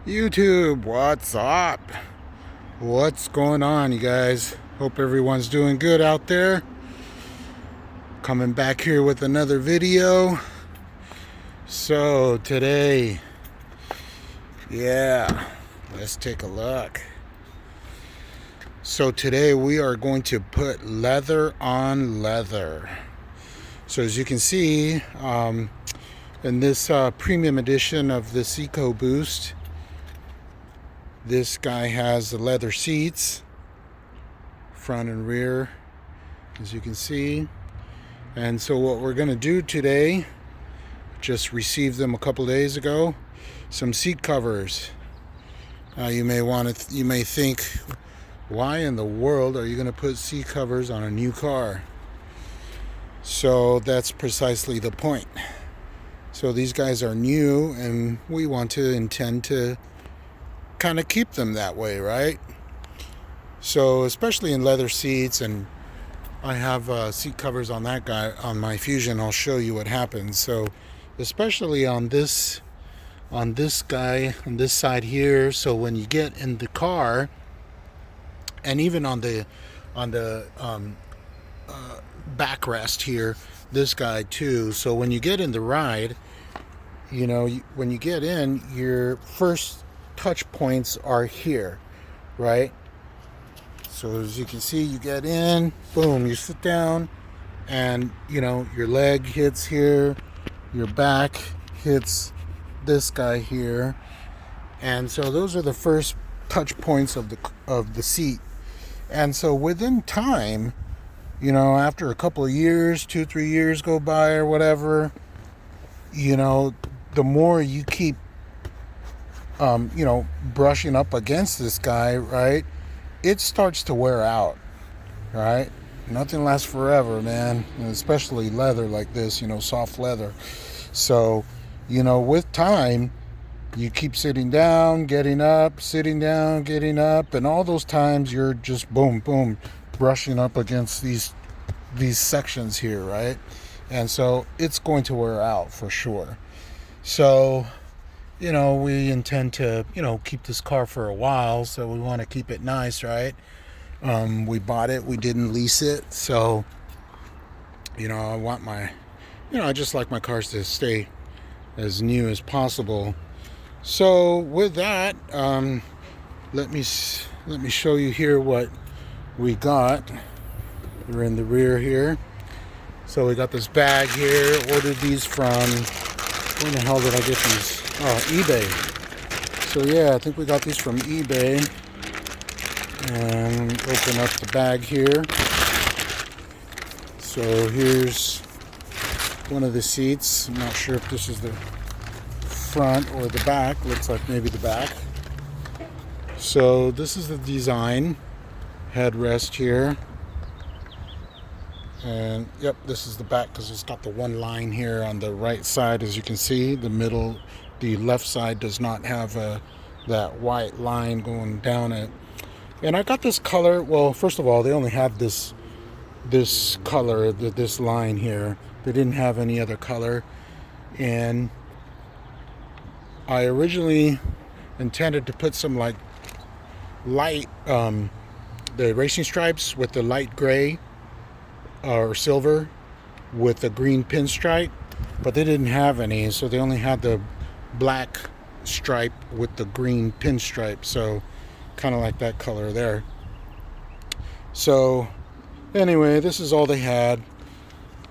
YouTube, what's up? What's going on, you guys? Hope everyone's doing good out there. Coming back here with another video. So today, let's take a look. So today we are going to put leather on leather. So as you can see, in this premium edition of this Ecoboost, this guy has the leather seats, front and rear, as you can see. And so what we're going to do today, just received them a couple days ago, some seat covers. You may think, why in the world are you going to put seat covers on a new car? So that's precisely the point. So these guys are new, and we intend to kind of keep them that way, right? So especially in leather seats, and I have seat covers on that guy on my Fusion. I'll show you what happens. So especially on this guy on this side here, so when you get in the car, and even on the backrest here, this guy too. So when you get in the ride, when you get in, your first touch points are here, right? So as you can see, you get in, boom, you sit down, and your leg hits here, your back hits this guy here, and so those are the first touch points of the seat. And so within time, after a couple of years, 2-3 years go by or whatever, the more you keep brushing up against this guy, right, it starts to wear out, right? Nothing lasts forever, man, and especially leather like this, soft leather. So, with time, you keep sitting down, getting up, sitting down, getting up, and all those times you're just boom, boom, brushing up against these sections here, right? And so it's going to wear out for sure. So, we intend to, keep this car for a while, so we want to keep it nice, right? We bought it, we didn't lease it, so, I want I just like my cars to stay as new as possible. So with that, let me show you here what we got. We're in the rear here. So we got this bag here, ordered these from, where the hell did I get these? Oh, eBay. So yeah, I think we got these from eBay. And open up the bag here. So here's one of the seats. I'm not sure if this is the front or the back. Looks like maybe the back. So this is the design. Headrest here. And yep, this is the back, because it's got the one line here on the right side, as you can see. The left side does not have that white line going down it. And I got this color. Well, first of all, they only have this color, this line here. They didn't have any other color. And I originally intended to put some like light, the racing stripes with the light gray or silver with the green pinstripe, but they didn't have any, so they only had the black stripe with the green pinstripe, so kind of like that color there. So anyway, this is all they had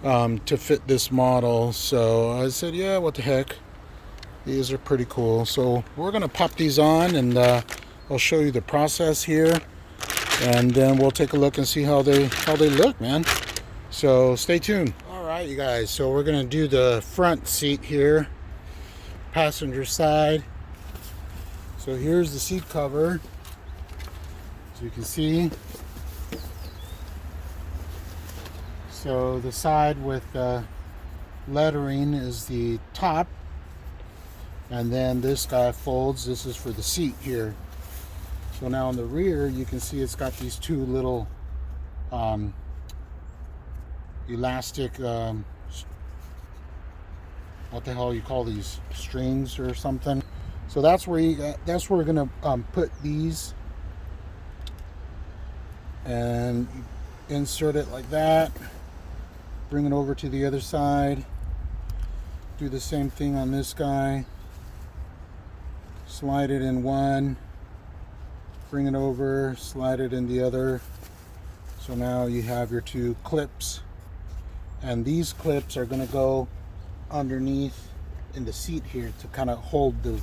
to fit this model. So I said, yeah, what the heck, these are pretty cool. So we're gonna pop these on, and I'll show you the process here, and then we'll take a look and see how they look, man. So stay tuned. All right, you guys, so we're gonna do the front seat here, passenger side. So here's the seat cover, as you can see. So the side with lettering is the top, and then this guy folds. This is for the seat here. So now on the rear, you can see it's got these two little elastic, what the hell you call these, strings or something. So that's where that's where we're gonna put these, and insert it like that. Bring it over to the other side. Do the same thing on this guy. Slide it in one. Bring it over. Slide it in the other. So now you have your two clips, and these clips are going to go underneath in the seat here to kind of hold the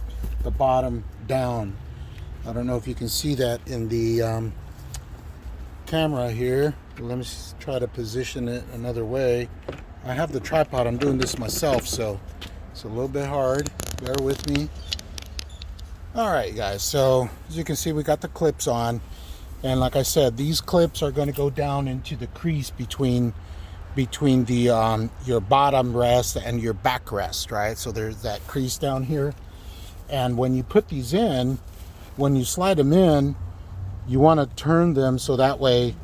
bottom down. I don't know if you can see that in the camera here. Let me try to position it another way. I have the tripod. I'm doing this myself, so it's a little bit hard. Bear with me. All right, guys. So as you can see, we got the clips on. And like I said, these clips are going to go down into the crease between the your bottom rest and your backrest, right? So there's that crease down here. And when you put these in, when you slide them in, you want to turn them so that way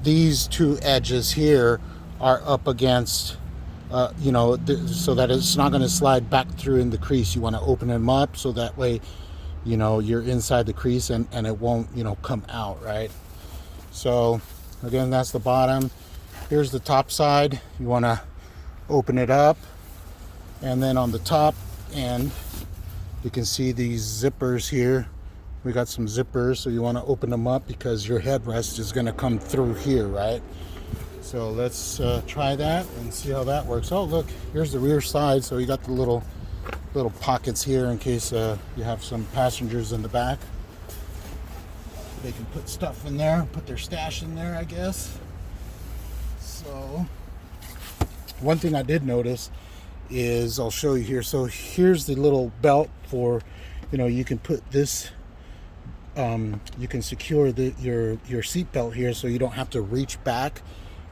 these two edges here are up against, you know, so that it's not going to slide back through in the crease. You want to open them up so that way, you know, you're inside the crease and it won't, you know, come out, right? So again, that's the bottom. Here's the top side. You want to open it up, and then on the top end you can see these zippers here. We got some zippers, so you want to open them up because your headrest is going to come through here, right? So let's try that and see how that works. Oh, look, here's the rear side. So you got the little pockets here in case you have some passengers in the back. They can put stuff in there, put their stash in there, I guess. So one thing I did notice is, I'll show you here. So here's the little belt for, you know, you can put this, you can secure your seat belt here so you don't have to reach back.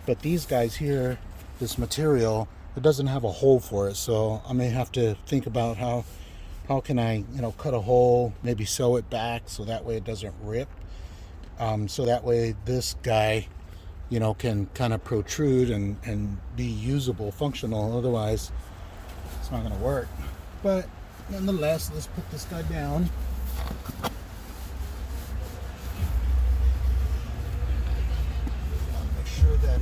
But these guys here, this material, it doesn't have a hole for it, so I may have to think about how can I, you know, cut a hole, maybe sew it back so that way it doesn't rip, so that way this guy, you know, can kind of protrude and be usable, functional. Otherwise it's not going to work. But nonetheless, let's put this guy down. Make sure that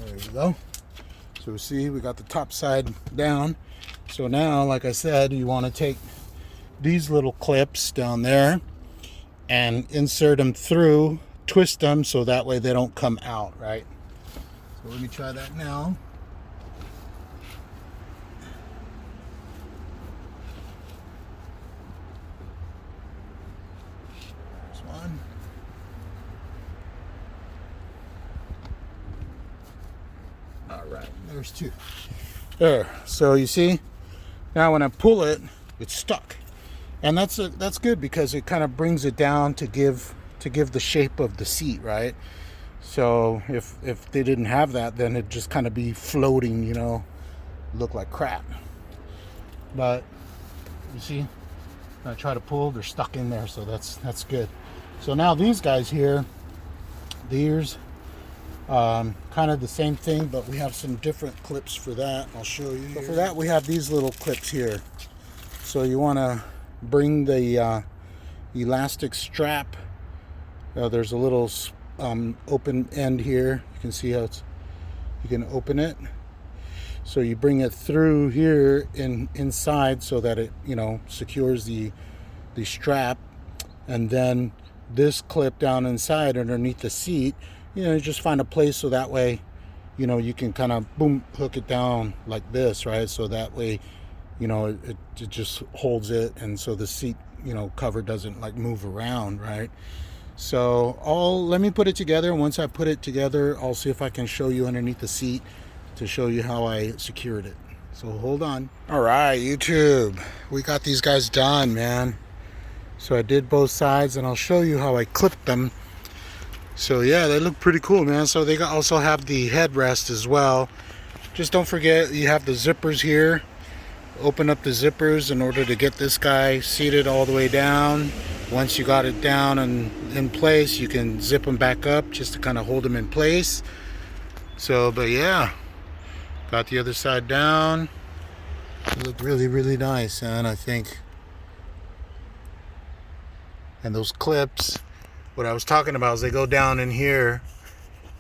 there you go. So see, we got the top side down. So now, like I said, you want to take these little clips down there and insert them through, twist them so that way they don't come out, right? So let me try that now. There's one. All right, there's two. There. So you see, now when I pull it, it's stuck, and that's good because it kind of brings it down to give the shape of the seat, right? So if they didn't have that, then it'd just kind of be floating, you know, look like crap. But you see, when I try to pull, they're stuck in there, so that's good. So now these guys here, these kind of the same thing, but we have some different clips for that. I'll show you. So for that, we have these little clips here. So you want to bring the elastic strap. There's a little open end here. You can see how you can open it. So you bring it through here inside so that it, you know, secures the strap, and then this clip down inside underneath the seat. You know, just find a place so that way, you know, you can kind of boom, hook it down like this, right? So that way, you know, it just holds it, and so the seat, you know, cover doesn't like move around, right? So let me put it together. Once I put it together, I'll see if I can show you underneath the seat to show you how I secured it. So hold on. All right, YouTube, we got these guys done, man. So I did both sides, and I'll show you how I clipped them. So yeah, they look pretty cool, man. So they also have the headrest as well. Just don't forget, you have the zippers here. Open up the zippers in order to get this guy seated all the way down. Once you got it down and in place, you can zip them back up just to kind of hold them in place. So, but yeah, got the other side down. It looked really, really nice, and I think. And those clips, what I was talking about is they go down in here,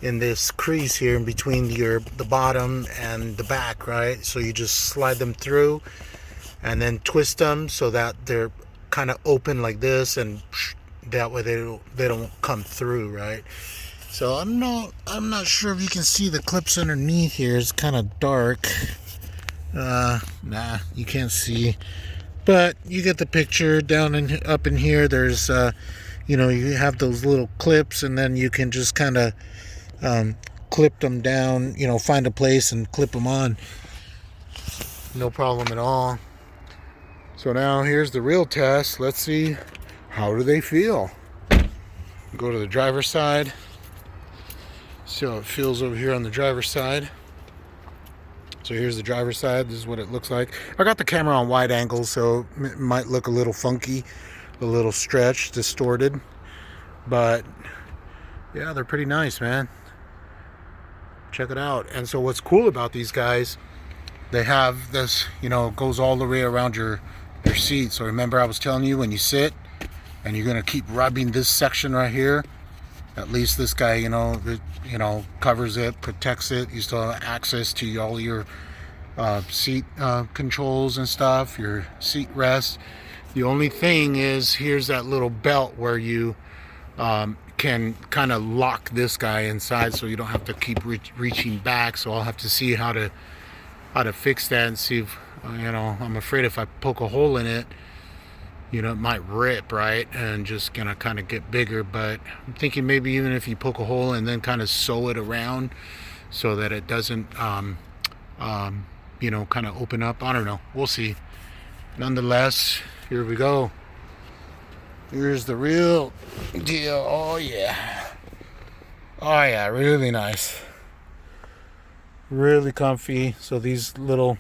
in this crease here in between the bottom and the back, right? So you just slide them through and then twist them so that they're kind of open like this, and that way they don't come through, right? So I'm not sure if you can see the clips underneath here. It's kind of dark. Nah, you can't see, but you get the picture. Down and up in here, there's you know, you have those little clips, and then you can just kind of clip them down, you know, find a place and clip them on, no problem at all. So now here's the real test. Let's see, how do they feel? Go to the driver's side, see how it feels over here on the driver's side. So here's the driver's side. This is what it looks like. I got the camera on wide angle, so it might look a little funky, a little stretched, distorted, but yeah, they're pretty nice, man. Check it out. And so what's cool about these guys, they have this, you know, it goes all the way around your seat. So remember I was telling you, when you sit and you're going to keep rubbing this section right here, at least this guy, you know, covers it, protects it. You still have access to all your seat controls and stuff, your seat rest. The only thing is, here's that little belt where you can kind of lock this guy inside, so you don't have to keep reaching back. So I'll have to see how to fix that and see if, you know, I'm afraid if I poke a hole in it, you know, it might rip, right, and just gonna kind of get bigger. But I'm thinking maybe even if you poke a hole and then kind of sew it around so that it doesn't you know, kind of open up. I don't know, we'll see. Nonetheless, here we go. Here's the real deal. Oh yeah, oh yeah, really nice, really comfy. So these little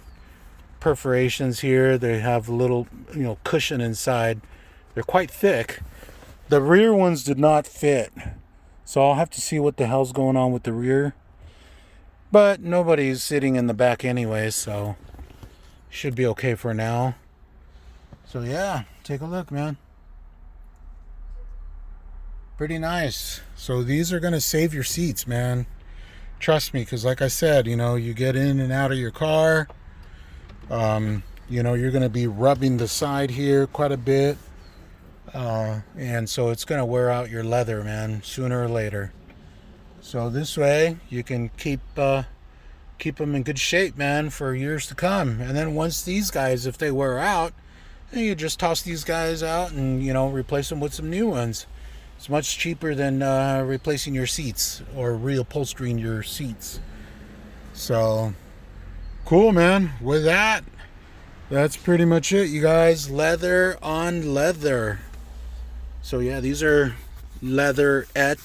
perforations here, they have a little, you know, cushion inside. They're quite thick. The rear ones did not fit, so I'll have to see what the hell's going on with the rear, but nobody's sitting in the back anyway, so should be okay for now. So yeah, take a look, man. Pretty nice. So these are gonna save your seats, man, trust me, because like I said, you know, you get in and out of your car, you know, you're going to be rubbing the side here quite a bit, and so it's going to wear out your leather, man, sooner or later. So this way you can keep them in good shape, man, for years to come. And then once these guys, if they wear out, then you just toss these guys out and, you know, replace them with some new ones. It's much cheaper than replacing your seats or reupholstering your seats. So cool, man. With that, that's pretty much it, you guys. Leather on leather. So yeah, these are leather-ish,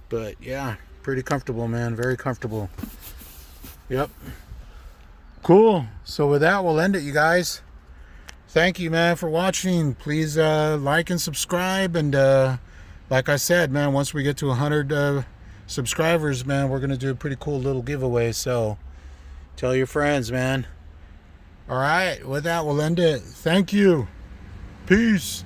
but yeah, pretty comfortable, man. Very comfortable. Yep. Cool. So with that, we'll end it, you guys. Thank you, man, for watching. Please like and subscribe, and like I said, man, once we get to 100 subscribers, man, we're gonna do a pretty cool little giveaway. So tell your friends, man. All right, with that, we'll end it. Thank you. Peace.